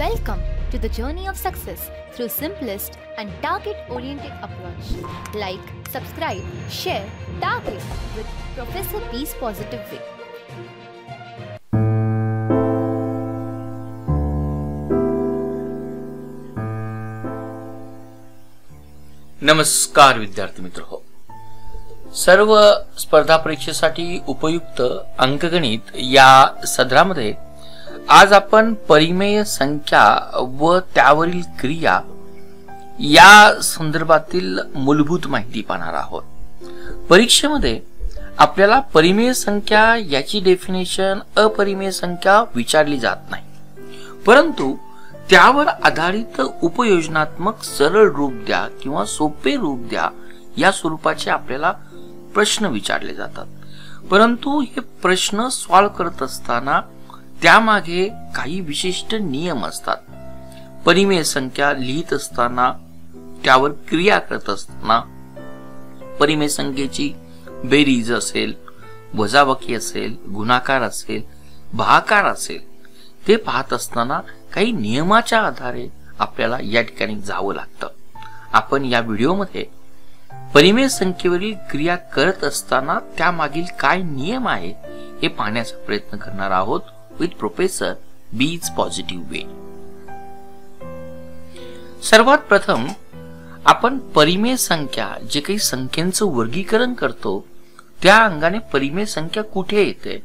Welcome to the journey of success through simplest and target-oriented approach. Like, subscribe, share, target with Professor P's Positive Way. नमस्कार विद्यार्थी मित्र हो, सर्व स्पर्धा परीक्षेसाठी उपयुक्त अंकगणित या सदरामध्ये आज आपण परिमेय संख्या व त्यावरील क्रिया या संदर्भातील मूलभूत माहिती पाहणार आहोत. परीक्षेमध्ये आपल्याला परिमेय संख्या याची डेफिनेशन अपरिमेय संख्या विचारली जात नाही, परंतु त्यावर आधारित उपयोजनात्मक सरळ रूप द्या किंवा सोपे रूप द्या या स्वरूपाचे आपल्याला प्रश्न विचारले जातात. परंतु हे प्रश्न सॉल्व्ह करत असताना त्यामागे काही विशिष्ट नियम असतात. परिमेय संख्या लिहित असताना, त्यावर क्रिया करत असताना, परिमेय संख्येची बेरीज असेल, वजाबाकी असेल, गुणाकार असेल, भागाकार असेल, ते पाहत असताना काही नियमाच्या आधारे आपल्याला या ठिकाणी जावं लागतं. आपण या व्हिडिओमध्ये परिमेय संख्येवरील क्रिया करत असताना त्यामागील काय नियम आहे हे पाहण्याचा प्रयत्न करणार आहोत विथ प्रोफेसर बीज पॉझिटिव्ह वे. सर्वात प्रथम आपण परिमेय संख्या जे काही संख्यांचं वर्गीकरण करतो त्या अंगाने परिमेय संख्या कुठे येते.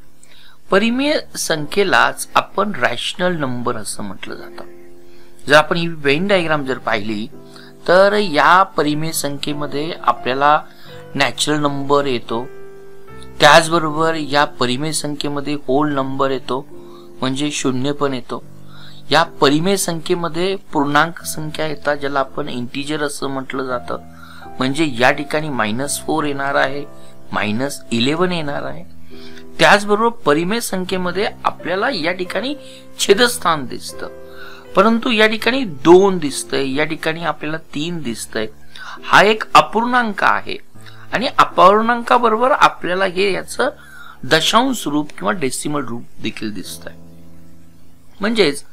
परिमेय संख्येलाच आपण रॅशनल नंबर असं म्हटलं जातं. जर आपण ही वेन डायग्राम जर पाहिली तर या परिमेय संख्येमध्ये आपल्याला नॅचरल नंबर येतो, त्याचबरोबर या परिमेय संख्येमध्ये होल नंबर येतो म्हणजे शून्य पण येतो. या परिमेय संख्येमध्ये पूर्णांक संख्या येतात ज्याला आपण इंटिजर असं म्हटलं जातं, म्हणजे या ठिकाणी -4 येणार आहे, -11 येणार आहे. त्याचबरोबर परिमेय संख्येमध्ये आपल्याला या ठिकाणी छेदस्थान दिसतं, परंतु या ठिकाणी 2 दिसतंय, या ठिकाणी आपल्याला 3 दिसतंय. हा एक अपूर्णांक आहे आणि अपूर्णांकाबरोबर आपल्याला हे याचं दशांश रूप किंवा डेसिमल रूप देखील दिसतंय. म्हणजेच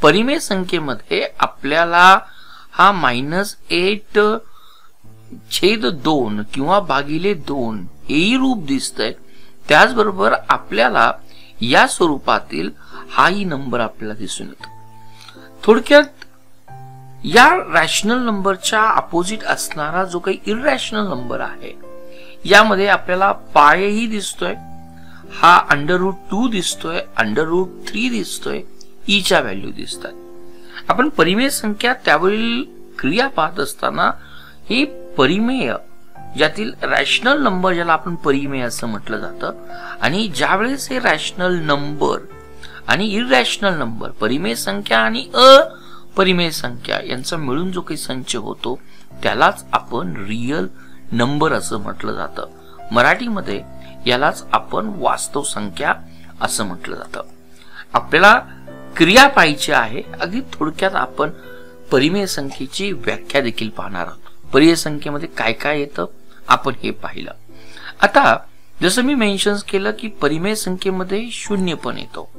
परिमेय संख्येमध्ये आपल्याला हा -8/2 किंवा भागिले 2 हेही रूप दिसतंय. त्याचबरोबर आपल्याला या स्वरूपातील हाही नंबर आपल्याला दिसून येतो. थोडक्यात या रॅशनल नंबरच्या अपोजिट असणारा जो काही इररॅशनल नंबर आहे यामध्ये आपल्याला पायही दिसतोय, हा √2 दिसतोय, √3 दिसतोय, ई च्या व्हॅल्यू दिसतात. आपण परिमेय संख्या त्यावरील क्रिया पाहत असताना ही परिमेय ज्यातील रॅशनल नंबर ज्याला आपण परिमेय असं म्हटलं जातं, आणि ज्यावेळेस हे रॅशनल नंबर आणि इररॅशनल नंबर, परिमेय संख्या आणि अपरिमेय संख्या यांचा मिळून जो काही संच होतो त्यालाच आपण रियल नंबर असं म्हटलं जातं. मराठीमध्ये यालाच आपण वास्तव संख्या असं म्हटलं जातं. आपल्याला क्रिया पाहायची आहे. अगदी थोडक्यात आपण परिमेय संख्येची व्याख्या देखील पाहणार आहोत. परिमेय संख्येमध्ये काय काय येतं आपण हे पाहिलं. आता जसं मी मेन्शन केलं की परिमेय संख्येमध्ये 0 पण येतो,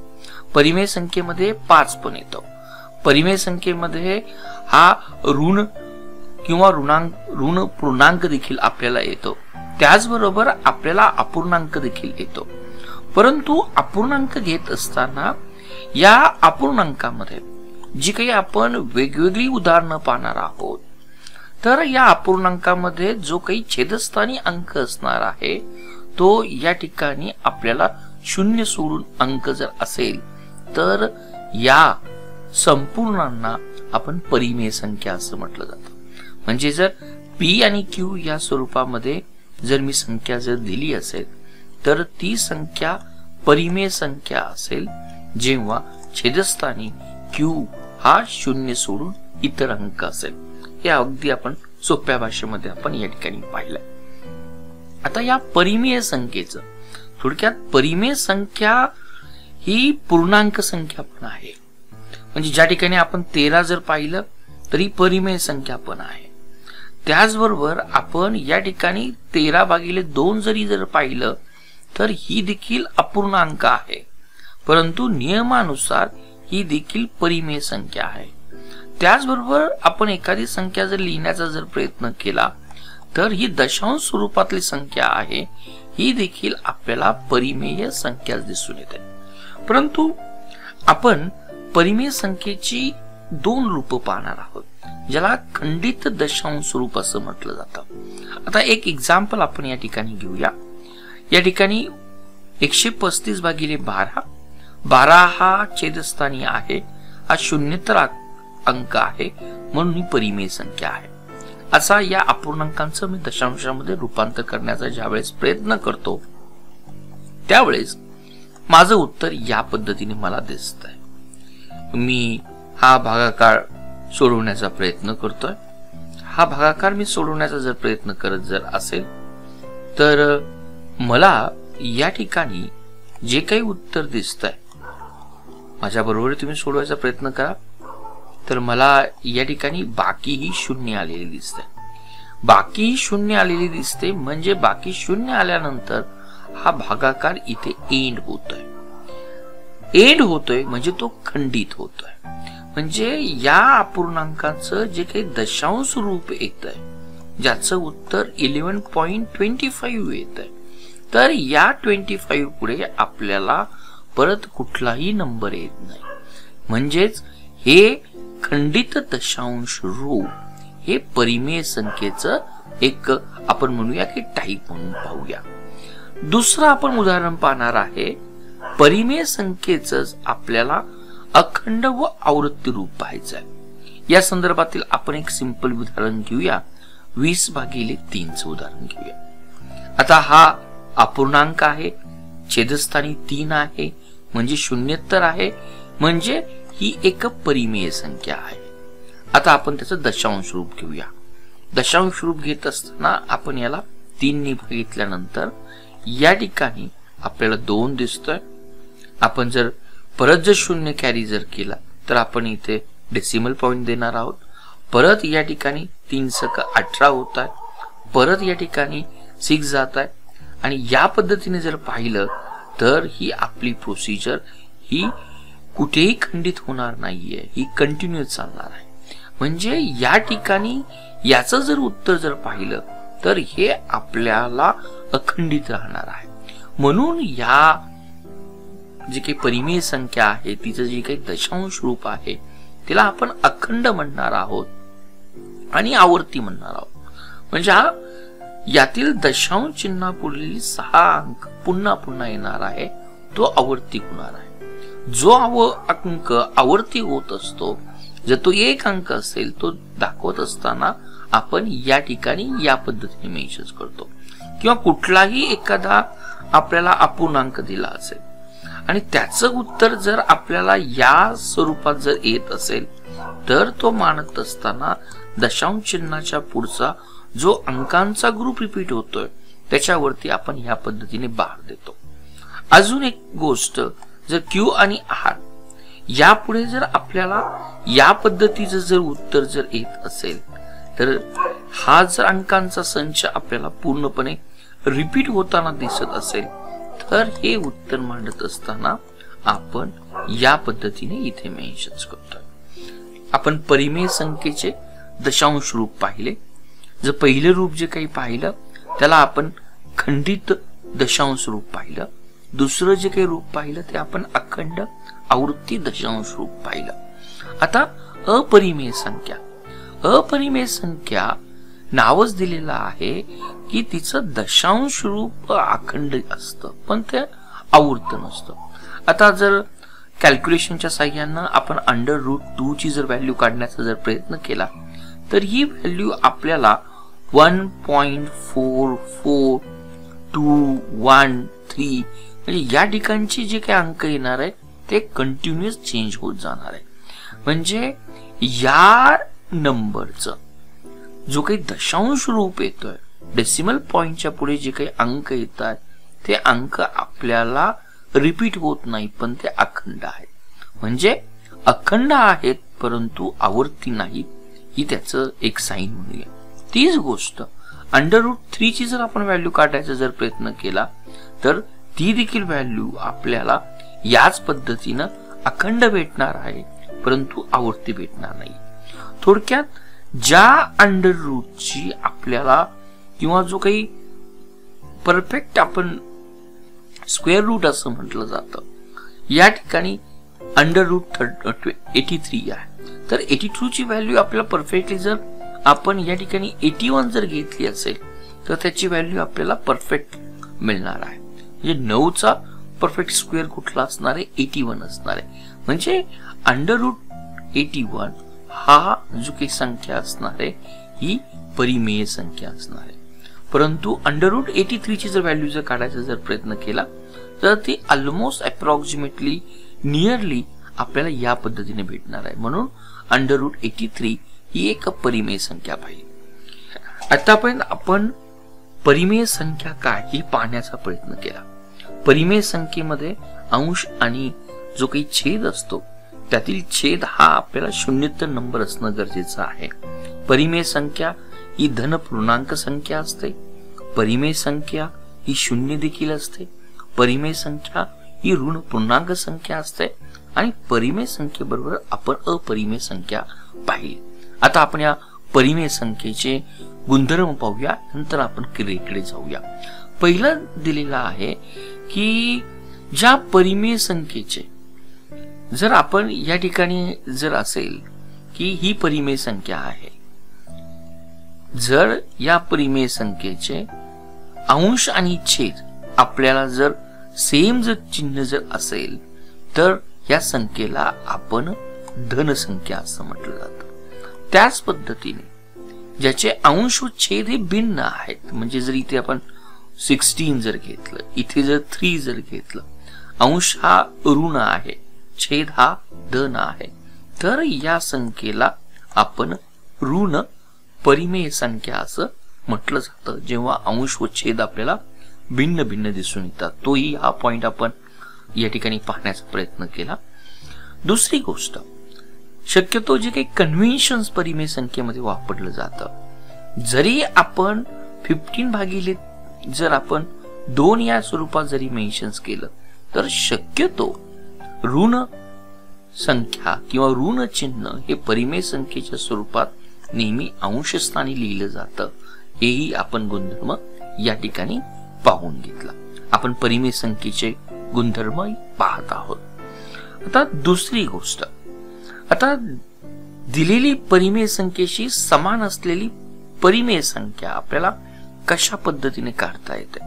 परिमेय संख्येमध्ये 5 पण येतो, परिमेय संख्येमध्ये हा ऋण किंवा ऋण पूर्णांक देखील आपल्याला येतो. त्याचबरोबर आपल्याला अपूर्णांक देखील येतो. परंतु अपूर्णांक घेत असताना या अपूर्णांकामध्ये जी काही आपण वेगवेगळी उदाहरणं पाहणार आहोत, तर या अपूर्णांकामध्ये जो काही छेदस्थानी अंक असणार आहे तो या ठिकाणी आपल्याला 0 सोडून अंक जर असेल तर या संपूर्णांना आपण परिमेय संख्या असं म्हटलं जातं. म्हणजे जर P आणि Q या स्वरूपामध्ये जर मी संख्या जर दिली असेल तर ती संख्या परिमेय संख्या असेल जेव्हा छेदस्थानी Q हा 0 सोडून इतर अंक असेल. हे अगदी आपण सोप्या भाषेमध्ये आपण या ठिकाणी पाहिलंय. आता या परिमेय संख्येचं थोडक्यात परिमेय संख्या ही पूर्णांक संख्या पण आहे. म्हणजे ज्या ठिकाणी आपण 13 जर पाहिलं तरी परिमेय संख्या पण आहे. त्याचबरोबर आपण या ठिकाणी 13/2 जरी जर पाहिलं तर ही देखील अपूर्णांक आहे. परंतु नियमानुसार ही देखील परिमेय संख्या आहे. त्याचबरोबर आपण एखादी संख्या जर लिहिण्याचा जर प्रयत्न केला तर ही दशांश स्वरूपातली संख्या आहे, ही देखील आपल्याला परिमेय संख्या दिसून येते. परंतु आपण परिमेय संख्येची दोन रूप पाहणार आहोत, ज्याला खंडित दशांश स्वरूप असं म्हटलं जातं. आता एक एक्झाम्पल आपण या ठिकाणी घेऊया. या ठिकाणी 135 भागिले 12, 12 हा छेदस्थानी आहे, हा शून्येतर अंक आहे, म्हणून ही परिमेय संख्या आहे. असा या अपूर्णांकांचं मी दशांशामध्ये रूपांतर करण्याचा ज्यावेळेस प्रयत्न करतो त्यावेळेस माझं उत्तर या पद्धतीने मला दिसतंय. मी हा भागाकार सोडवण्याचा प्रयत्न करतोय. हा भागाकार मी सोडवण्याचा जर प्रयत्न करत जर असेल तर मला या ठिकाणी जे काही उत्तर दिसतंय, माझ्या बरोबर तुम्ही सोडवायचा प्रयत्न करा, तर मला या ठिकाणी बाकी ही शून्य आलेली दिसते. बाकी ही शून्य आलेली दिसते म्हणजे बाकी शून्य आल्यानंतर हा भागाकार इथे एंड होतोय. एंड होतोय म्हणजे तो खंडित होतोय. म्हणजे या अपूर्णांकाचं जे काही दशांश रूप येत आहे, ज्याचं उत्तर 11.25 येत आहे, तर या 25 पुढे आपल्याला परत कुठलाही नंबर येत नाही. म्हणजेच हे खंडित दशांश रूप हे परिमेय संख्येचं एक आपण म्हणूया की टाईप म्हणून पाहूया. दुसरं आपण उदाहरण पाहणार आहे, परिमेय संख्येचं आपल्याला अखंड व आवृत्ती रूप पाहायचं आहे. या संदर्भातील आपण एक सिंपल उदाहरण घेऊया. 20 भागिले 3चं उदाहरण घेऊया. आता हा अपूर्णांक आहे, छेदस्थानी 3 आहे, म्हणजे शून्येतर आहे, म्हणजे ही एक परिमेय संख्या आहे. आता आपण त्याचं दशांश रूप घेऊया. दशांश रूप घेत असताना आपण याला 3 ने भागितल्यानंतर या ठिकाणी आपल्याला 2 दिसतोय. आपण जर परत जर शून्य कॅरी जर केला तर आपण इथे डेसिमल पॉइंट देणार आहोत. परत या ठिकाणी 3 × 18 होत आहे, परत या ठिकाणी 6 जात आहे. आणि या पद्धतीने जर पाहिलं तर ही आपली प्रोसिजर ही कुठेही खंडित होणार नाहीये, ही कंटिन्यू चालणार आहे. म्हणजे या ठिकाणी याचं जर उत्तर जर पाहिलं तर हे आपल्याला अखंडित राहणार आहे. म्हणून या जी काही परिमेय संख्या आहे तिचं जे काही दशांश रूप आहे तिला आपण अखंड म्हणणार आहोत आणि आवर्ती म्हणणार आहोत. म्हणजे हा यातील दशांश चिन्हापुढील 6 अंक पुन्हा पुन्हा येणार आहे, तो आवर्ती होणार आहे. जो अंक आवर्ती होत असतो, जर तो 1 अंक असेल, तो दाखवत असताना आपण या ठिकाणी या पद्धतीने मेन्शन करतो. किंवा कुठलाही एखादा आपल्याला अपूर्णांक दिला असेल आणि त्याचं उत्तर जर आपल्याला या स्वरूपात जर येत असेल तर तो मानत असताना दशांश चिन्हाच्या पुढचा जो अंकांचा ग्रुप रिपीट होतोय त्याच्यावरती आपण ह्या पद्धतीने बार देतो. अजून एक गोष्ट, जर Q आणि R यापुढे जर आपल्याला या पद्धतीचं जर उत्तर जर येत असेल तर हा जर अंकांचा संच आपल्याला पूर्णपणे रिपीट होताना दिसत असेल तर हे उत्तर मांडत असताना आपण या पद्धतीने इथे मेन्शन करतो. आपण परिमेय संख्येचे दशांश रूप पाहिले. जर पहिले रूप जे काही पाहिलं त्याला आपण खंडित दशांश रूप पाहिलं. दुसरं जे काही रूप पाहिलं ते आपण अखंड आवृत्ती दशांश रूप पाहिलं. आता अपरिमेय संख्या, अपरिमेय संख्या नावच दिलेलं आहे की तिचं दशांश रूप अखंड असतं पण ते आवर्त नसतं. आता जर कॅल्क्युलेशनच्या साहाय्यानं आपण √2 ची जर व्हॅल्यू काढण्याचा जर प्रयत्न केला तर ही व्हॅल्यू आपल्याला 1.44213 म्हणजे या ठिकाणची जे काही अंक येणार आहे ते कंटिन्युअस चेंज होत जाणार आहे. म्हणजे या नंबरचं जो काही दशांश रूप येतोय, डेसिमल पॉइंटच्या पुढे जे काही अंक येतात ते अंक आपल्याला रिपीट होत नाही पण ते अखंड आहेत. म्हणजे अखंड आहेत परंतु आवर्ती नाही, ही त्याचं एक साईन म्हणूया. तीच गोष्ट √3 ची जर आपण व्हॅल्यू काढायचा जर प्रयत्न केला तर ती देखील व्हॅल्यू आपल्याला याच पद्धतीनं अखंड भेटणार आहे, परंतु आवर्ती भेटणार नाही. थोडक्यात ज्या अंडर रूटची आपल्याला किंवा जो काही परफेक्ट आपण स्क्वेअर रूट असं म्हटलं जातं, या ठिकाणी अंडर रूट 83 आहे. तर 82 ची व्हॅल्यू आपल्याला परफेक्टली जर आपण या ठिकाणी 81 जर घेतली असेल तर त्याची व्हॅल्यू आपल्याला परफेक्ट मिळणार आहे. म्हणजे 9 चा परफेक्ट स्क्वेअर कुठला असणार आहे? 81 असणार आहे. म्हणजे अंडर रूट 81 हा जो काही संख्या असणार आहे ही परिमेय संख्या असणार आहे. परंतु अंडर रूट 83 ची जर व्हॅल्यू जर काढायचा जर प्रयत्न केला तर ती ऑलमोस्ट अप्रॉक्सिमेटली नियरली आपल्याला या पद्धतीने भेटणार आहे. म्हणून अंडर रूट 83 ही एक परिमेय संख्या पाहिजे. आतापर्यंत आपण परिमेय संख्या काय हे पाहण्याचा प्रयत्न केला. परिमेय संख्येमध्ये अंश आणि जो काही छेद असतो त्यातील छेद हा आपल्याला शून्येतर नंबर असणं गरजेचं आहे. परिमेय संख्या ही धन पूर्णांक संख्या असते. परिमेय संख्या ही शून्य देखील असते. परिमेय संख्या ही ऋण पूर्णांक संख्या असते आणि परिमेय संख्येबरोबर आपण अपरिमेय संख्या पाहिली. आता आपण या परिमेय संख्येचे गुणधर्म पाहूया, नंतर आपण क्रियेकडे जाऊया. पहिलं दिलेलं आहे की ज्या परिमेय संख्येचे जर आपण या ठिकाणी जर असेल की ही परिमेय संख्या आहे, जर या परिमेय संख्येचे अंश आणि छेद आपल्याला जर सेम जर चिन्ह जर असेल तर या संख्येला आपण धन संख्या असं म्हटलं जातं. त्याच पद्धतीने ज्याचे अंश व छेद हे भिन्न आहेत, म्हणजे जर इथे आपण 16 जर घेतलं, इथे जर 3 जर घेतलं, अंश हा ऋण आहे, छेद हा धन आहे, तर या संख्येला आपण ऋण परिमेय संख्या असं म्हटलं जातं. जेव्हा अंश व छेद आपल्याला भिन्न भिन्न दिसून येतात, तोही हा पॉइंट आपण या ठिकाणी पाहण्याचा प्रयत्न केला. दुसरी गोष्ट, शक्यतो जे काही कन्व्हेन्शन्स परिमेय संख्येमध्ये वापरलं जातं, जरी आपण 15 भागिले जर आपण 2 या स्वरूपात जरी मेन्शन्स केलं तर शक्यतो ऋण संख्या किंवा ऋण चिन्ह हे परिमेय संख्येच्या स्वरूपात नेहमी अंशस्थानी लिहिलं जातं. हेही आपण गुणधर्म या ठिकाणी पाहून घेतला. आपण परिमेय संख्येचे गुणधर्म पाहत आहोत. आता दुसरी गोष्ट, आता दिलेली परिमेय संख्येशी समान असलेली परिमेय संख्या आपल्याला कशा पद्धतीने काढता येते.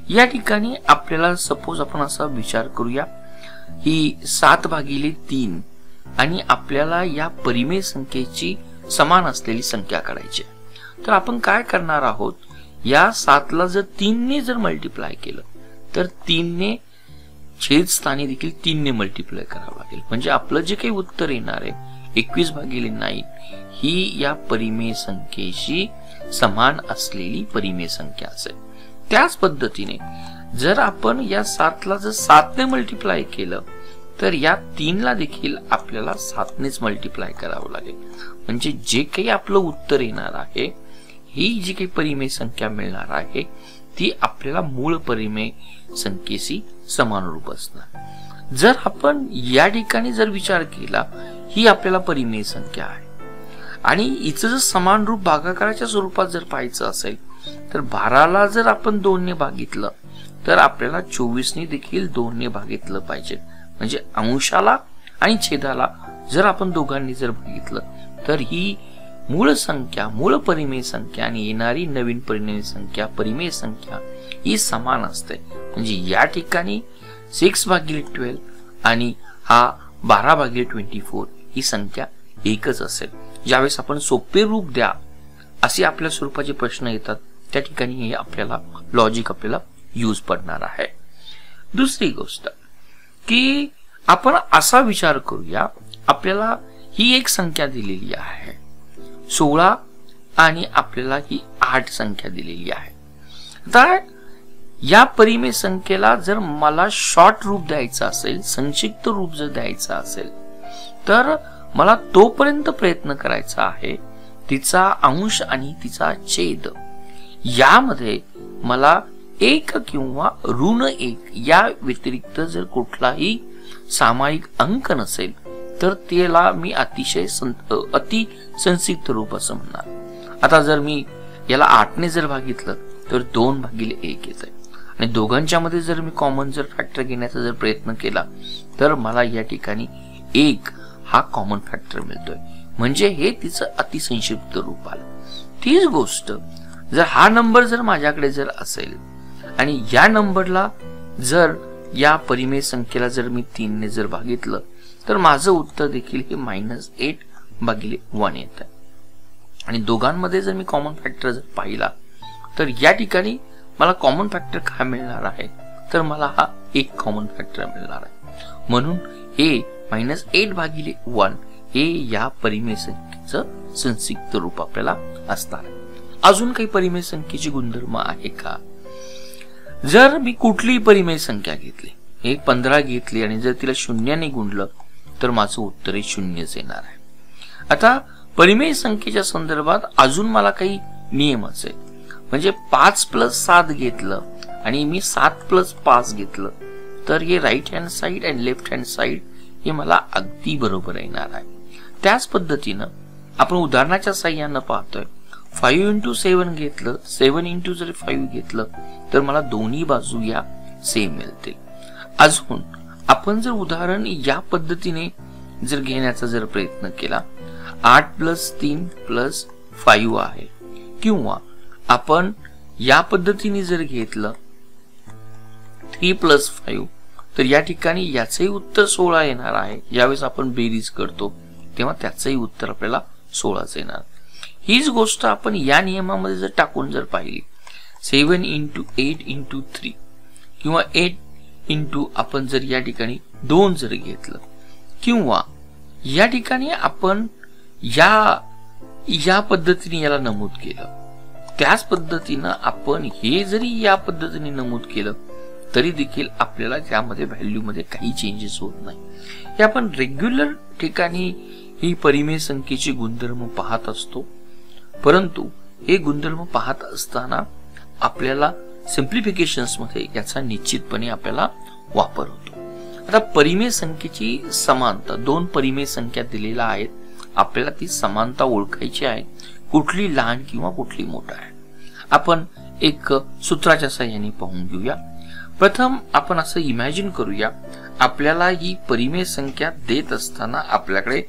या ठिकाणी आपल्याला सपोज आपण असा विचार करूया, ही 7/3 आणि आपल्याला या परिमेय संख्येची समान असलेली संख्या काढायची. तर आपण काय करणार आहोत, या 7ला जर 3 ने जर मल्टिप्लाय केलं तर 3 ने छेद स्थानी देखील 3 ने मल्टिप्लाय करावं लागेल. म्हणजे आपलं जे काही उत्तर येणार आहे 21/9 ही या परिमेय संख्येशी समान असलेली परिमेय संख्या असेल. त्याच पद्धतीने जर आपण या 7ला जर 7 ने मल्टिप्लाय केलं तर या 3ला देखील आपल्याला 7 नेच मल्टिप्लाय करावं लागेल. म्हणजे जे काही आपलं उत्तर येणार आहे, ही जी काही परिमेय संख्या मिळणार आहे ती आपल्याला मूळ परिमेय संख्येशी समानरूप असणार. जर आपण या ठिकाणी जर विचार केला, ही आपल्याला परिमेय संख्या आहे आणि हिचं जर समान रूप भागाकाराच्या स्वरूपात जर पाहायचं असेल तर 12ला जर आपण 2 ने भागितलं तर आपल्याला 24 ने देखील 2 ने भागितलं पाहिजे. म्हणजे अंशाला आणि छेदाला जर आपण दोघांनी जर भागितलं तर ही मूळ संख्या, मूळ परिमेय संख्या आणि येणारी नवीन परिमेय संख्या ही समान असते. म्हणजे या ठिकाणी 6/12 आणि हा 12/24 ही संख्या एकच असेल. ज्यावेळेस आपण सोपे रूप द्या असे आपल्या स्वरूपाचे प्रश्न येतात त्या ठिकाणी हे आपल्याला लॉजिक आपल्याला यूज पडणार आहे. दुसरी गोष्ट की आपण असा विचार करूया, आपल्याला ही एक संख्या दिलेली आहे 16 आणि आपल्याला ही 8 संख्या दिलेली आहे. आता या परिमेय संख्येला जर मला शॉर्ट रूप द्यायचं असेल, संक्षिप्त रूप जर द्यायचं असेल तर मला तोपर्यंत प्रयत्न करायचा आहे तिचा अंश आणि तिचा छेद यामध्ये मला 1 किंवा ऋण 1 या व्यतिरिक्त जर कुठलाही सामायिक अंक नसेल तर त्याला मी अतिशय अति संक्षिप्त रूप असं म्हणणार. आता जर मी याला 8 ने जर भागितलं तर 2/1 येत आहे आणि दोघांच्या मध्ये जर मी कॉमन जर फॅक्टर घेण्याचा जर प्रयत्न केला तर मला या ठिकाणी 1 हा कॉमन फॅक्टर मिळतोय. म्हणजे हे तिचं अतिसंक्षिप्त रूप आलं. तीच गोष्ट जर हा नंबर जर माझ्याकडे जर असेल आणि या नंबरला जर या परिमेय संख्येला जर मी 3 ने जर भागितलं तर माझं उत्तर देखील हे -8/1 येत आहे. आणि दोघांमध्ये जर मी कॉमन फॅक्टर जर पाहिला तर या ठिकाणी मला कॉमन फॅक्टर काय मिळणार आहे तर मला हा 1 कॉमन फॅक्टर मिळणार आहे. म्हणून हे -8/1 हे या परिमेय संख्येचं संक्षिप्त रूप आपल्याला असणार आहे. अजून काही परिमेय संख्येची गुणधर्म आहे का? जर मी कुठलीही परिमेय संख्या घेतली, एक 15 घेतली आणि जर तिला 0 ने गुणलं तर माझं उत्तर हे 0च येणार आहे. आता परिमेय संख्येच्या संदर्भात अजून मला काही नियम असेल. म्हणजे 5 + 7 घेतलं आणि मी 7 + 5 घेतलं तर हे राईट हँड साइड आणि लेफ्ट हँड साइड हे मला अगदी बरोबर येणार आहे. त्याच पद्धतीनं आपण उदाहरणाच्या साहाय्यानं पाहतोय 5 × 7 घेतलं, 7 × जर 5 घेतलं तर मला दोन्ही बाजू या सेम मिळतील. अजून आपण जर उदाहरण या पद्धतीने जर घेण्याचा जर प्रयत्न केला 8 + 3 + 5 आहे किंवा आपण या पद्धतीने जर घेतलं 3 + 5 तर या ठिकाणी याचंही उत्तर 16 येणार आहे. ज्यावेळेस आपण बेरीज करतो तेव्हा त्याचंही उत्तर आपल्याला 16च येणार. हीच गोष्ट आपण या नियमामध्ये जर टाकून जर पाहिली 7 × 8 × 3 किंवा 8 × आपण जर या ठिकाणी 2 जर घेतलं किंवा या ठिकाणी आपण या पद्धतीने याला नमूद केलं, त्याच पद्धतीनं आपण हे जरी या पद्धतीने नमूद केलं तरी देखील आपल्याला त्यामध्ये व्हॅल्यू मध्ये काही चेंजेस होत नाही. हे आपण रेग्युलर ठिकाणी ही परिमेय संख्येची गुणधर्म पाहत असतो, परंतु हे गुणधर्म पाहत असताना आपल्याला सिम्प्लिफिकेशन्स मध्ये याचा निश्चितपणे आपल्याला वापर होतो. आता परिमेय संख्येची समानता, 2 परिमेय संख्या दिलेल्या आहेत, आपल्याला ती समानता ओळखायची आहे, कुठली लहान किंवा कुठली मोठा आहे. आपण एक सूत्राच्या साहाय्याने पाहून घेऊया. प्रथम आपण असं इमॅजिन करूया आपल्याला ही परिमेय संख्या देत असताना आपल्याकडे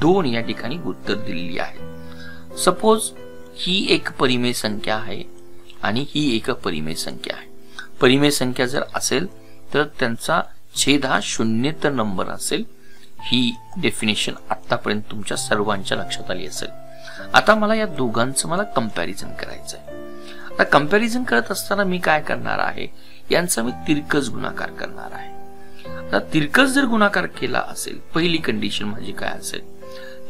2 या ठिकाणी उत्तर दिलेली आहे. सपोज ही एक परिमेय संख्या आहे आणि ही एक परिमेय संख्या आहे. परिमेय संख्या जर असेल तर त्यांचा छेद हा 0th नंबर असेल. ही डेफिनेशन आतापर्यंत तुमच्या सर्वांच्या लक्षात आली असेल. आता मला या दोघांचं मला कंपॅरिझन करायचं आहे. आता कंपॅरिझन करत असताना मी काय करणार आहे, यांचा मी तिरकस गुणाकार करणार आहे. आता तिरकस जर गुणाकार केला असेल, पहिली कंडिशन माझी काय असेल,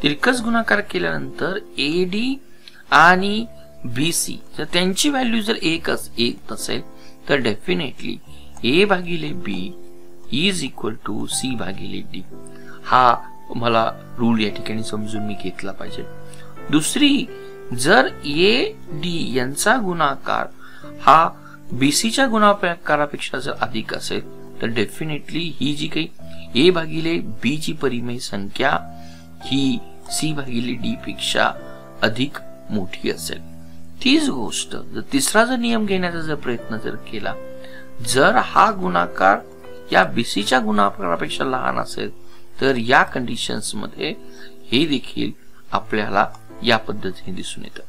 तिरकस गुणाकार केल्यानंतर AD आणि BC जर त्यांची व्हॅल्यू जर 1 असेल तर डेफिनेटली A/B = C/D हा मला रूल या ठिकाणी समजून मी घेतला पाहिजे. दुसरी, जर AD यांचा गुणाकार हा BCच्या गुणाकारापेक्षा जर अधिक असेल तर डेफिनेटली ही जी काही A/B ची परिमेय संख्या ही C/D पेक्षा अधिक मोठी असेल. तीच गोष्ट जर तिसरा जर नियम घेण्याचा जर प्रयत्न जर केला, जर हा गुणाकार या BCच्या गुणाकारापेक्षा लहान असेल तर या कंडिशन्स मध्ये हे देखील आपल्याला या पद्धतीने दिसून येतं.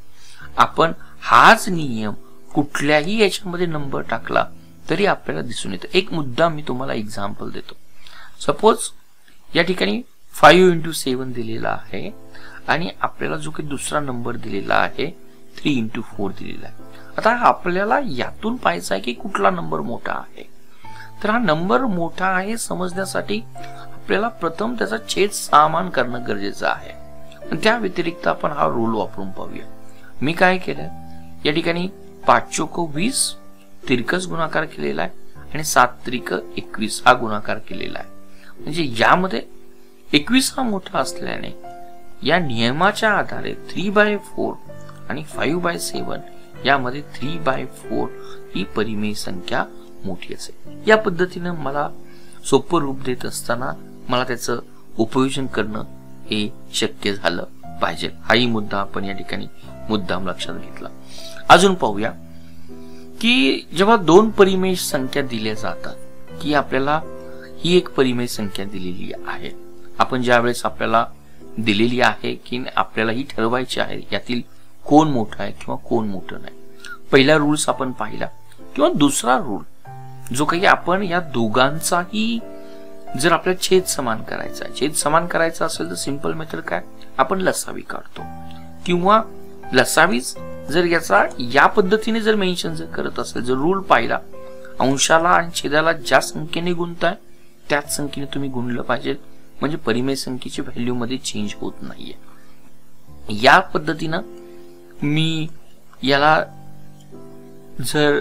आपण हाच नियम कुठल्याही याच्यामध्ये नंबर टाकला तरी आपल्याला दिसून येतं. एक मुद्दा मी तुम्हाला एक्झाम्पल देतो. सपोज या ठिकाणी 5 × 7 दिलेला आहे आणि आपल्याला जो काही दुसरा नंबर दिलेला आहे 3 × 4 दिलेला आहे. आता आपल्याला यातून पाहायचं आहे की कुठला नंबर मोठा आहे. तर हा नंबर मोठा आहे समजण्यासाठी आपल्याला प्रथम त्याचा छेद समान करणं गरजेचं आहे. त्या व्यतिरिक्त आपण हा रूल वापरून पाहूया. मी काय केलं, या ठिकाणी 5 × 20 तिरकस गुणाकार केलेला आहे आणि 7 × 21 हा गुणाकार केलेला आहे. म्हणजे यामध्ये 21 हा मोठा असल्याने या नियमाच्या आधारे 3/4 आणि 5/7 यामध्ये 3/4 ही परिमेय संख्या मोठी असेल. या पद्धतीने मला सोपं रूप देत असताना मला त्याचं उपयोजन करणं हे शक्य झालं पाहिजे. हाही मुद्दा आपण या ठिकाणी मुद्दाम लक्षात घेतला. अजून पाहूया की जेव्हा दोन परिमेय संख्या दिल्या जातात की आपल्याला ही एक परिमेय संख्या दिलेली आहे, आपण ज्या वेळेस आपल्याला दिलेली आहे की आपल्याला ही ठरवायची आहे यातील कोण मोठं आहे किंवा कोण मोठं नाही. पहिला रूल्स आपण पाहिला किंवा दुसरा रूल जो काही आपण या दोघांचाही जर आपल्याला छेद समान करायचा आहे, छेद समान करायचा असेल तर सिंपल मेथड काय, आपण लसावी काढतो किंवा लसावीच जर याचा या पद्धतीने जर मेन्शन जर करत असेल, जर रूल पाहिला अंशाला आणि छेदाला ज्या संख्येने गुणताय त्याच संख्येने तुम्ही गुणलं पाहिजे, म्हणजे परिमेय संख्येची व्हॅल्यू मध्ये चेंज होत नाहीये. या पद्धतीनं मी याला जर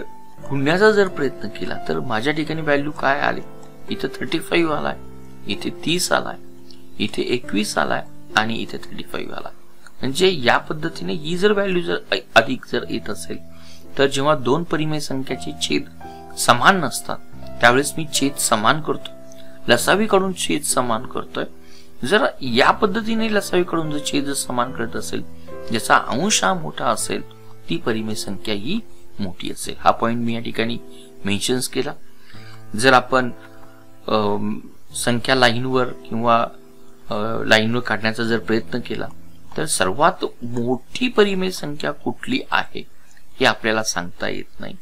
गुणण्याचा जर प्रयत्न केला तर माझ्या ठिकाणी व्हॅल्यू काय आले, इथे 35 आलाय, इथे 30 आलाय, इथे 21 आलाय आणि इथे 35 आलाय. म्हणजे या पद्धतीने ही जर व्हॅल्यू जर अधिक जर येत असेल तर जेव्हा दोन परिमेय संख्याचे छेद समान नसतात त्यावेळेस मी छेद समान करतो, लसावी कडून छेद समान करतोय. जर या पद्धतीने लसावी कडून जर छेद समान करत असेल, ज्याचा अंश हा मोठा असेल, ती परिमेय संख्या ही मोठी असेल. हा पॉइंट मी या ठिकाणी मेन्शन्स केला. जर आपण संख्या लाईनवर किंवा लाईनवर काढण्याचा जर प्रयत्न केला तर सर्वात मोठी परिमेय संख्या कुठली आहे हे आपल्याला सांगता येत नाही.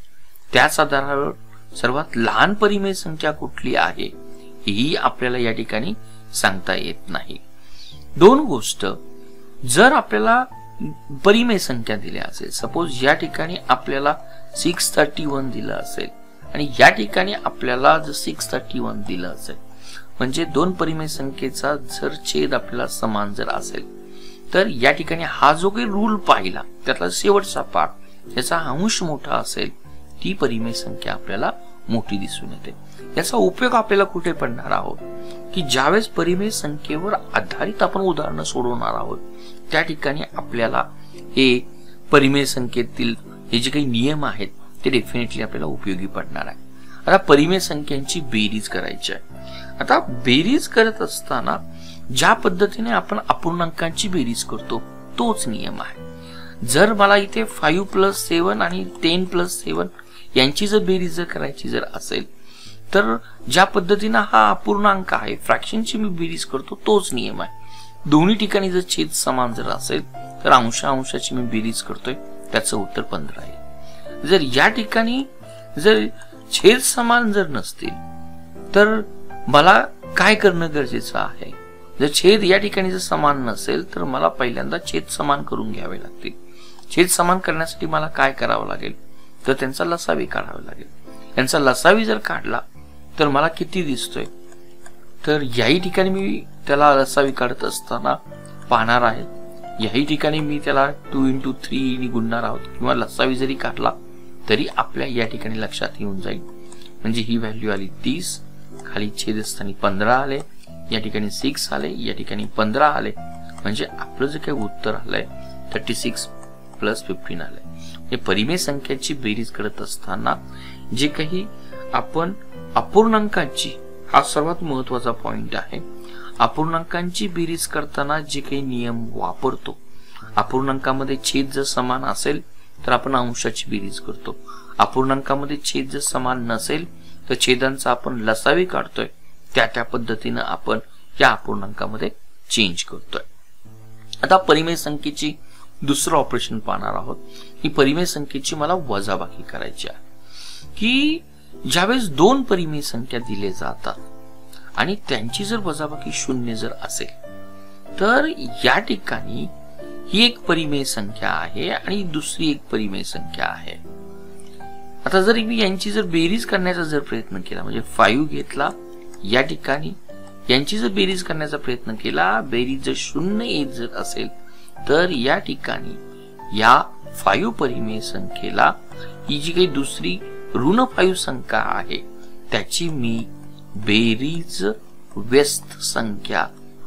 त्याच आधारावर सर्वात लहान परिमेय संख्या कुठली आहे ही आपल्याला या ठिकाणी सांगता येत नाही. दोन गोष्ट, जर आपल्याला परिमेय संख्या दिल्या असेल, सपोज या ठिकाणी आपल्याला 631 दिलं असेल आणि या ठिकाणी आपल्याला जर 631 दिलं असेल, म्हणजे दोन परिमेय संख्येचा जर छेद आपल्याला समान जर असेल तर या ठिकाणी हा जो काही रूल पाहिला त्यातला शेवटचा पार्ट याचा अंश मोठा असेल, ती परिमेय संख्या आपल्याला मोठी दिसून येते. याचा उपयोग आपल्याला कुठे पडणार आहोत की ज्यावेळेस परिमेय संख्येवर आधारित आपण उदाहरणं सोडवणार आहोत त्या ठिकाणी आपल्याला हे परिमेय संख्येतील हे जे काही नियम आहेत ते डेफिनेटली आपल्याला उपयोगी पडणार आहे. आता परिमेय संख्यांची बेरीज करायची आहे. आता बेरीज करत असताना ज्या पद्धतीने आपण अपूर्णांकांची बेरीज करतो तोच नियम आहे. जर मला इथे 5+7 आणि 10+7 यांची जर बेरीज जर करायची जर असेल तर ज्या पद्धतीने हा अपूर्णांक आहे फ्रॅक्शनची मी बेरीज करतो तोच नियम आहे. दोन्ही ठिकाणी जर छेद समान जर असेल तर अंशाची मी बेरीज करतोय, त्याचं उत्तर 15 आहे. जर या ठिकाणी जर छेद समान जर नसतील तर मला काय करणं गरजेचं आहे, जर छेद या ठिकाणी जर समान नसेल तर मला पहिल्यांदा छेद समान करून घ्यावे लागतील. छेद समान करण्यासाठी मला काय करावं लागेल तर त्यांचा लसावी काढावा लागेल. त्यांचा लसावी जर काढला तर मला किती दिसतोय, तर याही ठिकाणी मी त्याला लसावी काढत असताना पाहणार आहे, याही ठिकाणी मी त्याला 2 × 3 ने गुणणार आहोत किंवा लसावी जरी काढला तरी आपल्या या ठिकाणी लक्षात येऊन जाईल. म्हणजे ही व्हॅल्यू आली 30, खाली छेदस्थानी 15 आले, या ठिकाणी 6 आले, या ठिकाणी 15 आले, म्हणजे आपलं जे काही उत्तर आलंय 36 + 15 आलंय. हे परिमेय संख्याची बेरीज करत असताना जे काही आपण अपूर्णांकांची, हा सर्वात महत्वाचा पॉइंट आहे, अपूर्णांकांची बेरीज करताना जे काही नियम वापरतो, अपूर्णांकामध्ये छेद जर समान असेल तर आपण अंशाची बेरीज करतो, अपूर्णांकामध्ये छेद जर समान नसेल तर छेदांचा आपण लसावी काढतोय, त्या पद्धतीनं आपण या अपूर्णांकामध्ये चेंज करतोय. आता परिमेय संख्येची दुसरं ऑपरेशन पाहणार आहोत. ही परिमेय संख्येची मला वजाबाकी करायची आहे की ज्यावेळेस दोन परिमेय संख्या दिले जातात आणि त्यांची जर वजाबाकी 0 जर असेल तर या ठिकाणी ही एक परिमेय संख्या आहे आणि दुसरी एक परिमेय संख्या आहे. आता जर मी यांची जर बेरीज करण्याचा जर प्रयत्न केला, म्हणजे 5 घेतला, या ठिकाणी यांची जर बेरीज करण्याचा प्रयत्न केला, बेरीज जर 0 येत जर असेल तर या ठिकाणी या 5 परिमेय संख्येला ही जी काही दुसरी ऋण 5 संख्या आहे त्याची मी बेरीज व्यस्त संख्या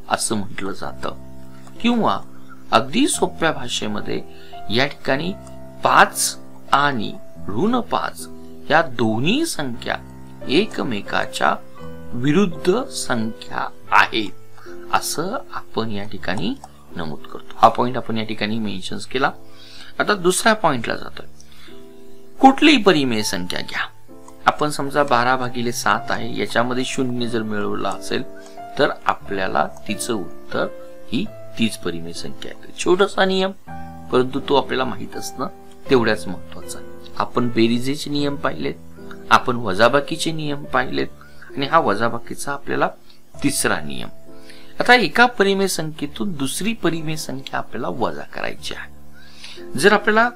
असं म्हटलं जातं. किंवा अगदी सोप्या भाषेमध्ये या ठिकाणी 5 आणि ऋण 5 या दोन्ही संख्या एकमेकाच्या विरुद्ध संख्या आहेत असं आपण या ठिकाणी नमूद करतो. हा पॉइंट आपण या ठिकाणी मेन्शन केला. आता दुसऱ्या पॉइंटला जातोय. कुठलीही परिमेय संख्या घ्या. आपण समजा 12/7 आहे, याच्यामध्ये 0 जर मिळवला असेल तर आपल्याला तिचं उत्तर ही तीच परिमेय संख्या आहे. छोटासा नियम, परंतु तो आपल्याला माहित असणं तेवढ्याच महत्वाचा आहे. आपण बेरीजेचे नियम पाहिलेत, आपण वजाबाकीचे नियम पाहिलेत, आणि हा वजाबाकीचा आपल्याला तिसरा नियम. आता एका परिमेय संख्येतून दुसरी परिमेय संख्या आपल्याला वजा करायची आहे. जर आपल्याला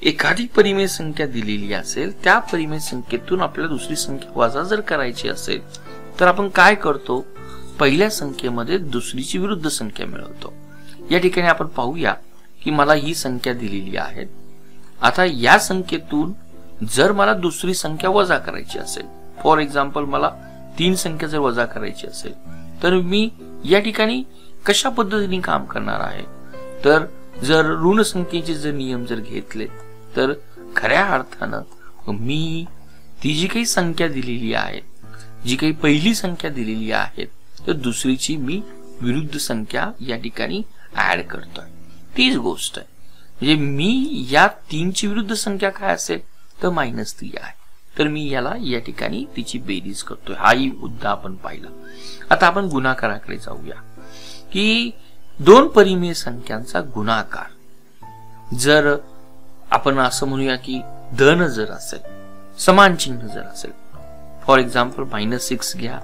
एखादी परिमेय संख्या दिलेली असेल, त्या परिमेय संख्येतून आपल्याला दुसरी संख्या वजा जर करायची असेल तर आपण काय करतो, पहिल्या संख्येमध्ये दुसरीची विरुद्ध संख्या मिळवतो. या ठिकाणी आपण पाहूया की मला ही संख्या दिलेली आहे. आता या संख्येतून जर मला दुसरी संख्या वजा करायची असेल, फॉर एक्झाम्पल मला 3 संख्या जर वजा करायची असेल, तर मी या ठिकाणी कशा पद्धतीने काम करणार आहे, तर जर ऋण संख्येचे जर नियम जर घेतले तर खऱ्या अर्थानं मी ती जी काही संख्या दिलेली आहे, जी काही पहिली संख्या दिलेली आहे, तर दुसरीची मी विरुद्ध संख्या या ठिकाणी ऍड करतोय. तीच गोष्ट आहे. म्हणजे मी या 3ची विरुद्ध संख्या काय असेल तर -3 आहे, तर मी याला या ठिकाणी तिची बेरीज करतोय. हाही मुद्दा आपण पाहिला. आता आपण गुणाकाराकडे जाऊया की 2 परिमेय संख्यांचा गुणाकार जर आपण असं म्हणूया की धन जर असेल, समान चिन्ह जर असेल, फॉर एक्झाम्पल -6 घ्या,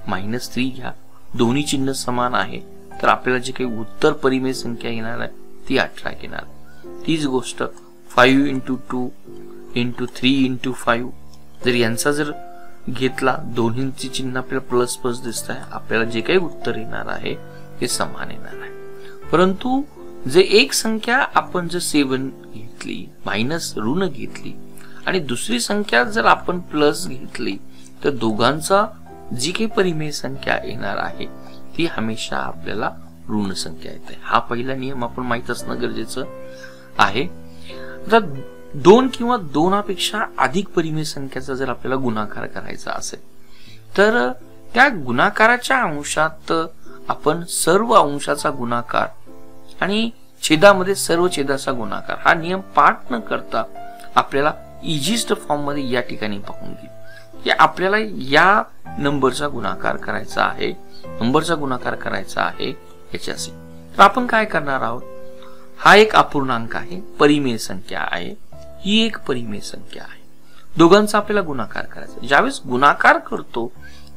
-3 घ्या, दोन्ही चिन्ह समान आहे, तर आपल्याला जे काही उत्तर परिमेय संख्या येणार आहे ती 18 येणार. तीच गोष्ट 5 × 2 × 3 × 5 जर यांचा जर घेतला, दोन्हींची चिन्ह आपल्याला प्लस प्लस दिसत आहे, आपल्याला जे काही उत्तर येणार आहे ते समान येणार आहे. परंतु जे एक संख्या आपण जर 7 घेतली, मायनस ऋण घेतली, आणि दुसरी संख्या जर आपण प्लस घेतली, तर दोघांचा जी काही परिमेय संख्या येणार आहे ती हमेशा आपल्याला ऋण संख्या येते. हा पहिला नियम आपण माहित असणं गरजेचं आहे. आता 2 किंवा 2पेक्षा अधिक परिमेय संख्याचा जर आपल्याला गुणाकार करायचा असेल तर त्या गुणाकाराच्या अंशात आपण सर्व अंशाचा गुणाकार आणि छेदामध्ये सर्व छेदाचा गुणाकार हा नियम पाठ न करता आपल्याला इजिस्ट फॉर्म मध्ये या ठिकाणी पाहून घेऊ की आपल्याला या नंबरचा गुणाकार करायचा आहे, नंबरचा गुणाकार करायचा आहे याच्याशी. तर आपण काय करणार आहोत, हा एक अपूर्णांक आहे, परिमेय संख्या आहे, ही एक परिमेय संख्या आहे, दोघांचा आपल्याला गुणाकार करायचा. ज्यावेळेस गुणाकार करतो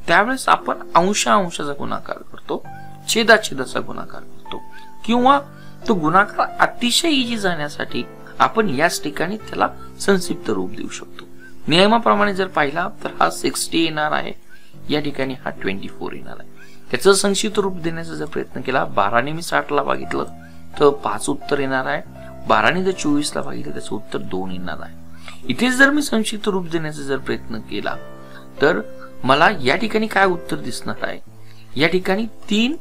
त्यावेळेस आपण अंशाचा गुणाकार करतो, छेदाचा गुणाकार करतो, किंवा तो गुणाकार अतिशय इजी जाण्यासाठी आपण याच ठिकाणी त्याला संक्षिप्त रूप देऊ शकतो. नियमाप्रमाणे जर पाहिला तर हा 60 येणार आहे, या ठिकाणी हा 24 येणार आहे. त्याचं संक्षिप्त रूप देण्याचा जर प्रयत्न केला, 12 ने मी 60 ला भागितलं तर 5 उत्तर येणार आहे, 12 ने जर 24 ला भागितलं त्याचं उत्तर 2 येणार आहे. इथेच जर मी संक्षिप्त रूप देण्याचा जर प्रयत्न केला तर मला या ठिकाणी काय उत्तर दिसणार आहे, या ठिकाणी 3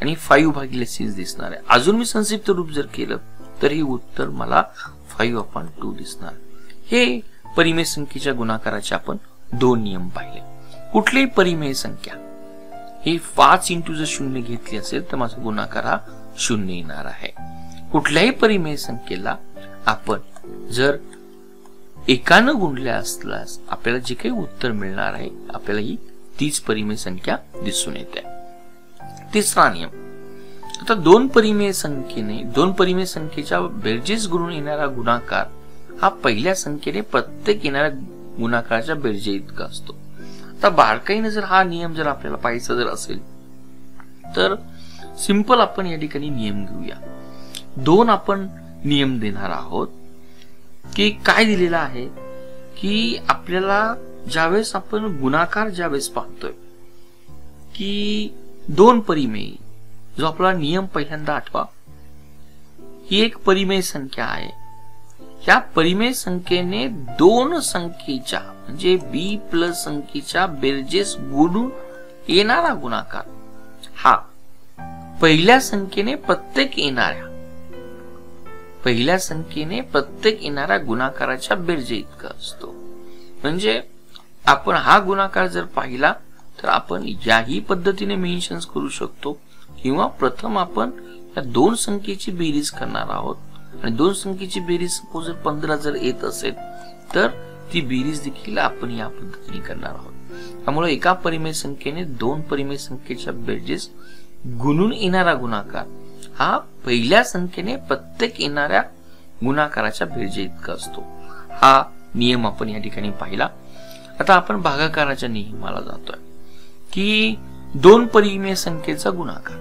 आणि 5/6 दिसणार आहे. अजून मी संक्षिप्त रूप जर केलं तर हे उत्तर मला 5/2 दिसणार. हे परिमेय संख्येच्या गुणाकाराचे आपण 2 नियम पाहिले. कुठलीही परिमेय संख्या ही 5 × जर 0 घेतली असेल तर माझा गुणाकार हा 0 येणार आहे. कुठल्याही परिमेय संख्येला आपण जर एकानं गुणल्या असल्यास आपल्याला जे काही उत्तर मिळणार आहे आपल्याला ही तीच परिमेय संख्या दिसून येते. तिसरा नियम, आता 2 परिमेय संख्येच्या बेरजेस गुणून येणारा गुणाकार हा पहिल्या संख्येने प्रत्येक येणाऱ्या गुणाकाराच्या बेरजे इतका असतो. आता बारकाईने जर हा नियम जर आपल्याला पाहायचा जर असेल तर सिंपल आपण या ठिकाणी नियम घेऊया. 2 आपण नियम देणार आहोत की काय दिलेला आहे की आपल्याला ज्यावेळेस आपण गुणाकार ज्यावेळेस पाहतोय की 2 परिमेय, जो आपला नियम पहिल्यांदा आठवा, ही एक परिमेय संख्या आहे. या परिमेय संख्येने 2 संख्येच्या म्हणजे b प्लस संख्येच्या बेरजेस गुणून येणारा गुणाकार हा पहिल्या संख्येने प्रत्येक येणाऱ्या गुणाकाराच्या बेरजे इतका असतो. म्हणजे आपण हा गुणाकार जर पाहिला तर आपण याही पद्धतीने मेन्शन करू शकतो, किंवा प्रथम आपण या दोन संख्येची बेरीज करणार आहोत आणि दोन संख्येची बेरीज सपोज जर 15 जर येत असेल तर ती बेरीज देखील आपण या पद्धतीने करणार आहोत. त्यामुळे एका परिमेय संख्येने दोन परिमेय संख्येच्या बेरीज गुणून येणारा गुणाकार हा पहिल्या संख्येने प्रत्येक येणाऱ्या गुणाकाराच्या बेरजे इतका असतो. हा नियम आपण या ठिकाणी पाहिला. आता आपण भागाकाराच्या नियमाला जातोय की दोन परिमेय संख्येचा गुणाकार.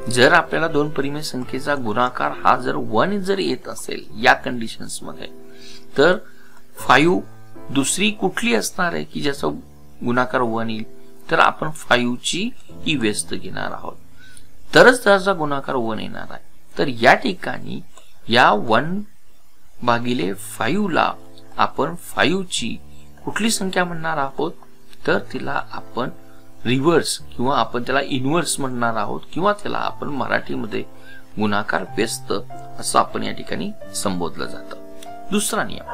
जर आपल्याला दोन परिमेय संख्येचा गुणाकार हा जर 1 जर येत असेल या कंडिशन्स मध्ये, तर 5 दुसरी कुठली असणार आहे की ज्याचा गुणाकार 1 येईल, तर आपण 5 ची ही व्यस्त घेणार आहोत, तरच त्याचा गुणाकार 1 येणार आहे. तर या ठिकाणी या 1/5 ला आपण 5 ची कुठली संख्या म्हणणार आहोत, तर तिला आपण रिव्हर्स किंवा आपण त्याला इनव्हर्स म्हणणार आहोत, किंवा त्याला आपण मराठीमध्ये गुणाकार व्यस्त असं आपण या ठिकाणी संबोधलं जातं. दुसरा नियम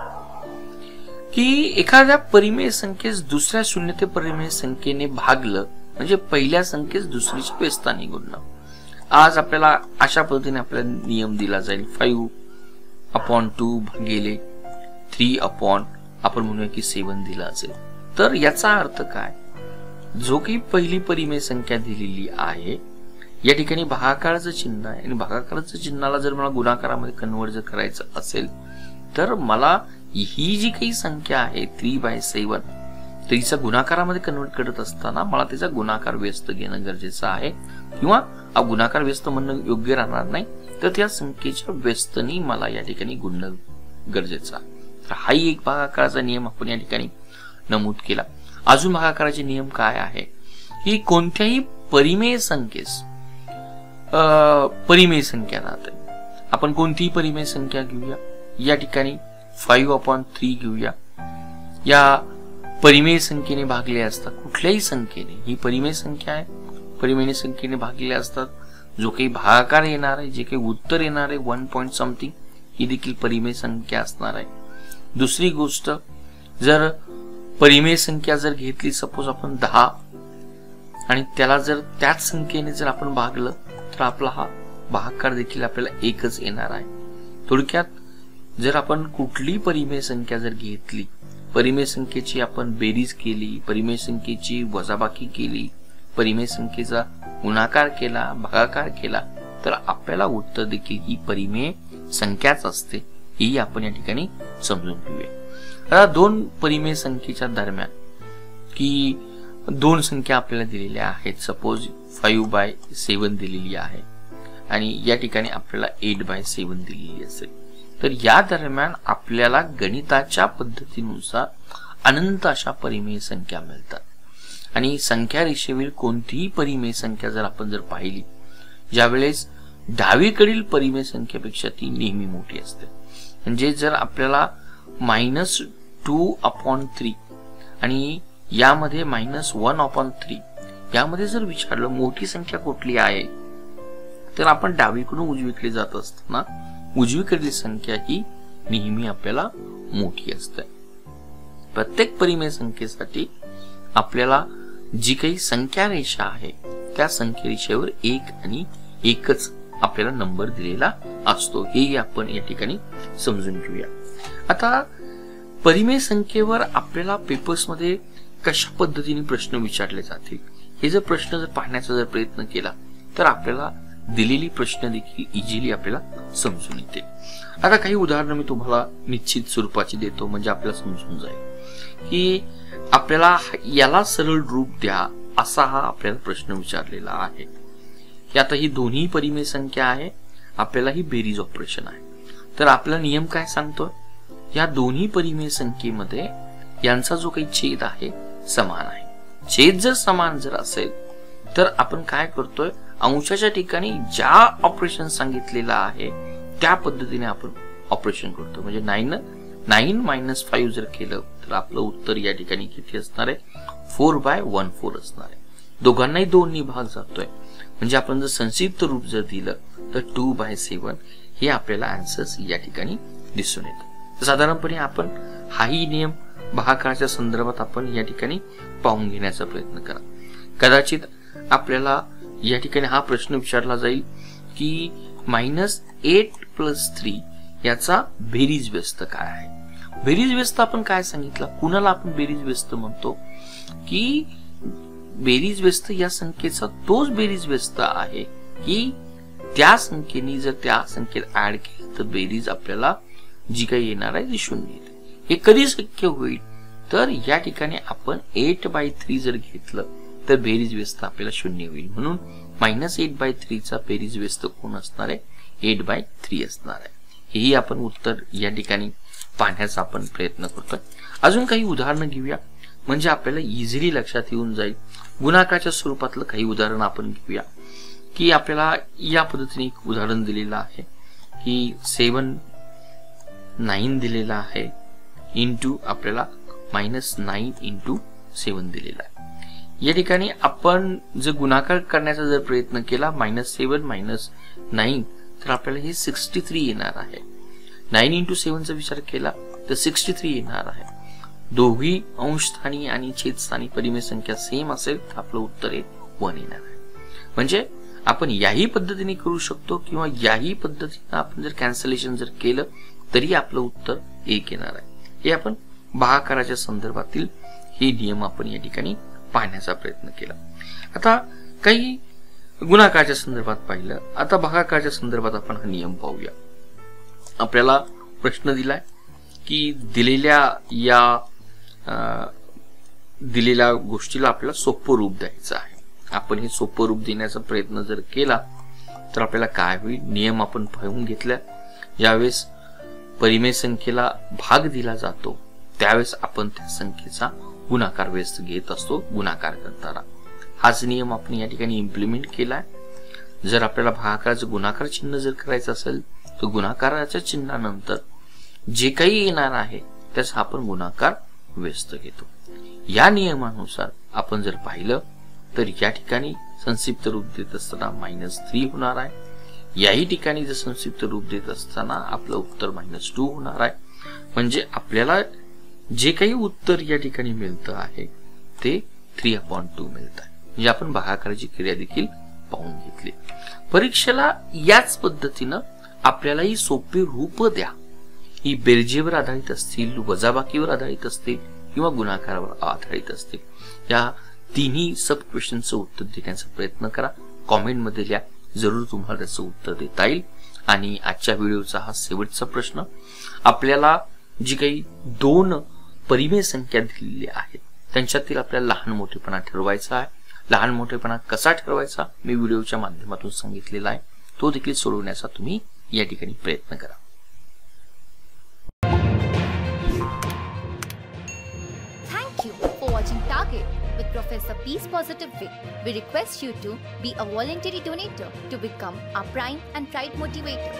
की एखाद्या परिमेय संख्येस दुसऱ्या शून्य ते परिमेय संख्येने भागलं म्हणजे पहिल्या संख्येस दुसरीच्या व्यस्ताने गुणणं. आज आपल्याला अशा पद्धतीने आपल्याला नियम दिला जाईल 5/2 भागिले 3 आपण म्हणूया की 7 दिला असेल. तर याचा अर्थ काय, जो काही पहिली परिमेय संख्या दिलेली आहे या ठिकाणी भागाकाराचं चिन्ह आहे आणि भागाकाराचं चिन्हाला जर मला गुणाकारामध्ये कन्वर्ट जर करायचं असेल तर मला ही जी काही संख्या आहे 3/7 तिचा गुणाकारामध्ये कन्वर्ट करत असताना मला त्याचा गुणाकार व्यस्त घेणं गरजेचं आहे, किंवा गुणाकार व्यस्त म्हणणं योग्य राहणार नाही, तर त्या संख्येच्या व्यस्तनी मला या ठिकाणी गुणणं गरजेचं आहे. तर हाही एक भागाकाराचा नियम आपण या ठिकाणी नमूद केला. अजून भागाकाराचे नियम काय आहे की कोणत्याही परिमेय संख्येस परिमेय संख्या राहते. आपण कोणतीही परिमेय संख्या घेऊया, या ठिकाणी 5/3 घेऊया. या परिमेय संख्येने भागले असतात कुठल्याही संख्येने, ही परिमेय संख्या आहे, परिमेय संख्येने भागलेले असतात. जो काही भागाकार येणार आहे, जे काही उत्तर येणार आहे 1 point something, ही देखील परिमेय संख्या असणार आहे. दुसरी गोष्ट, जर परिमेय संख्या जर घेतली सपोज आपण 10 आणि त्याला जर त्याच संख्येने जर आपण भागलं तर आपला हा भागाकार देखील आपल्याला एकच येणार आहे. थोडक्यात जर आपण कुठली परिमेय संख्या जर घेतली, परिमेय संख्येची आपण बेरीज केली, परिमेय संख्येची वजाबाकी केली, परिमेय संख्येचा गुणाकार केला, भागाकार केला, तर आपल्याला उत्तर देखील ही परिमेय संख्याच असते, ही आपण या ठिकाणी समजून घेऊया. आता दोन परिमेय संख्येच्या दरम्यान की दोन संख्या आपल्याला दिलेल्या आहेत, सपोज 5/7 दिलेली आहे आणि या ठिकाणी आपल्याला 8/7 दिलेली असेल, तर या दरम्यान आपल्याला गणिताच्या पद्धतीनुसार अनंत अशा परिमेय संख्या मिळतात. आणि संख्या रेषेवरील कोणतीही परिमेय संख्या जर आपण जर पाहिली, ज्यावेळेस डावीकडील परिमेय संख्येपेक्षा ती नेहमी मोठी असते. म्हणजे जर आपल्याला -2/3 आणि यामध्ये -1/3 यामध्ये जर विचारलं मोठी संख्या कुठली आहे, तर आपण डावीकडून उजवीकडे जात असताना उजवीकडील संख्या ही नेहमी आपल्याला मोठी असते. प्रत्येक परिमेय संख्येसाठी आपल्याला जी काही संख्या रेषा आहे त्या संख्या रेषेवर 1 आणि 1च आपल्याला नंबर दिलेला असतो, हे आपण या ठिकाणी समजून घेऊया. आता परिमेय संख्येवर आपल्याला पेपर्स मध्ये कशा पद्धतीने प्रश्न विचारले जातील हे जर प्रश्न जर पाहण्याचा जर प्रयत्न केला तर आपल्याला दिलेली प्रश्न देखील इझिली आपल्याला समजून येते. आता काही उदाहरणं मी तुम्हाला निश्चित स्वरूपाची देतो, म्हणजे आपल्याला समजून जाईल की आपल्याला याला सरळ रूप द्या असा हा आपल्याला प्रश्न विचारलेला आहे. की आता ही दोन्ही परिमेय संख्या आहे, आपल्याला ही बेरीज ऑपरेशन आहे, तर आपला नियम काय सांगतोय, या दोन्ही परिमेय संख्येमध्ये यांचा जो काही छेद आहे समान आहे. छेद जर समान जर असेल तर आपण काय करतोय, अंशाच्या ठिकाणी ज्या ऑपरेशन सांगितलेलं आहे त्या पद्धतीने आपण ऑपरेशन करतो. म्हणजे 9 - 5 जर केलं तर आपलं उत्तर या ठिकाणी किती असणार आहे, 4/14 असणार आहे. दोघांनाही 2 भाग जातोय, म्हणजे आपण जर संक्षिप्त रूप जर दिलं तर 2/7 हे आपल्याला आन्सर्स या ठिकाणी दिसून येतं. साधारणपणे आपण हाही नियम भागाकाराच्या संदर्भात आपण या ठिकाणी पाहून घेण्याचा प्रयत्न करा. कदाचित आपल्याला या ठिकाणी हा प्रश्न विचारला जाईल की -8 + 3 याचा बेरीज व्यस्त काय आहे. बेरीज व्यस्त आपण काय सांगितलं, कुणाला आपण बेरीज व्यस्त म्हणतो की बेरीज व्यस्त या संख्येचा तोच बेरीज व्यस्त आहे की त्या संख्येने जर त्या संख्येत ऍड केली तर बेरीज आपल्याला जी काही येणार आहे ती 0 येते. हे कधी शक्य होईल तर या ठिकाणी आपण 8/3 जर घेतलं तर बेरीज व्यस्त आपल्याला 0 होईल. म्हणून -8/3 चा बेरीज व्यस्त कोण असणार आहे, 8/3 असणार आहे. हेही आपण उत्तर या ठिकाणी पाहण्याचा आपण प्रयत्न करतोय. अजून काही उदाहरणं घेऊया म्हणजे आपल्याला इझिली लक्षात येऊन जाईल. गुणाकाराच्या स्वरूपातलं काही उदाहरण आपण घेऊया की आपल्याला या पद्धतीने एक उदाहरण दिलेलं आहे की 7 9 दिलेला आहे इंटू आपल्याला -9 × 7 दिलेला आहे. या ठिकाणी आपण जर गुणाकार करण्याचा जर प्रयत्न केला -7 - 9 तर आपल्याला हे 63 येणार आहे. 9 × 7 चा विचार केला तर 63 येणार आहे. दोघी अंशस्थानी आणि छेदस्थानी परिमेय संख्या सेम असेल तर आपलं उत्तर 1 येणार आहे. म्हणजे आपण याही पद्धतीने करू शकतो किंवा याही पद्धतीने आपण जर कॅन्सलेशन जर केलं तरी आपलं उत्तर 1 येणार आहे. हे आपण भागाकाराच्या संदर्भातील हे नियम आपण या ठिकाणी पाहण्याचा प्रयत्न केला. आता काही गुणाकाराच्या संदर्भात पाहिलं, आता भागाकाराच्या संदर्भात आपण हा नियम पाहूया. आपल्याला प्रश्न दिलाय की दिलेल्या गोष्टीला आपल्याला सोपं रूप द्यायचं आहे. आपण हे सोपं रूप देण्याचा प्रयत्न जर केला तर आपल्याला काय होईल, नियम आपण पाहून घेतला. ज्यावेळेस परिमेय संख्येला भाग दिला जातो त्यावेळेस आपण त्या संख्येचा गुणाकार व्यस्त घेत असतो गुणाकार करताना. हाच नियम आपण या ठिकाणी इम्प्लिमेंट केलाय. जर आपल्याला भागाकाराचं गुणाकार चिन्ह जर करायचं असेल तर गुणाकाराच्या चिन्हानंतर जे काही येणार आहे त्याचा आपण गुणाकार व्यस्त घेतो. या नियमानुसार आपण जर पाहिलं तर या ठिकाणी संक्षिप्त रूप देत असताना -3 होणार आहे. याही ठिकाणी जर संक्षिप्त रूप देत असताना आपलं उत्तर -2 होणार आहे. म्हणजे आपल्याला जे काही उत्तर या ठिकाणी मिळतं आहे ते 3/2 मिळत आहे. म्हणजे आपण भागाकाराची क्रिया देखील पाहून घेतली. परीक्षेला याच पद्धतीनं आपल्याला ही सोपी रूप द्या, ही बेरजेवर आधारित असतील, वजाबाकीवर आधारित असतील किंवा गुणाकारावर आधारित असतील, या तिन्ही सब क्वेश्चनचं उत्तर देण्याचा प्रयत्न करा. कॉमेंट मध्ये लिहा, जरूर तुम्हाला त्याचं उत्तर देता येईल. आणि आजच्या व्हिडिओचा हा शेवटचा प्रश्न, आपल्याला जी काही 2 परिमेय संख्या दिलेली आहेत त्यांच्यातील आपल्याला लहान मोठेपणा ठरवायचा आहे. लहान मोठेपणा कसा ठरवायचा मी व्हिडिओच्या माध्यमातून सांगितलेला आहे, तो देखील सोडवण्याचा तुम्ही या ठिकाणी प्रयत्न करा. Thank you for watching Target with Professor P's Positive Way. We request you to be a voluntary donator to become our prime and pride motivator.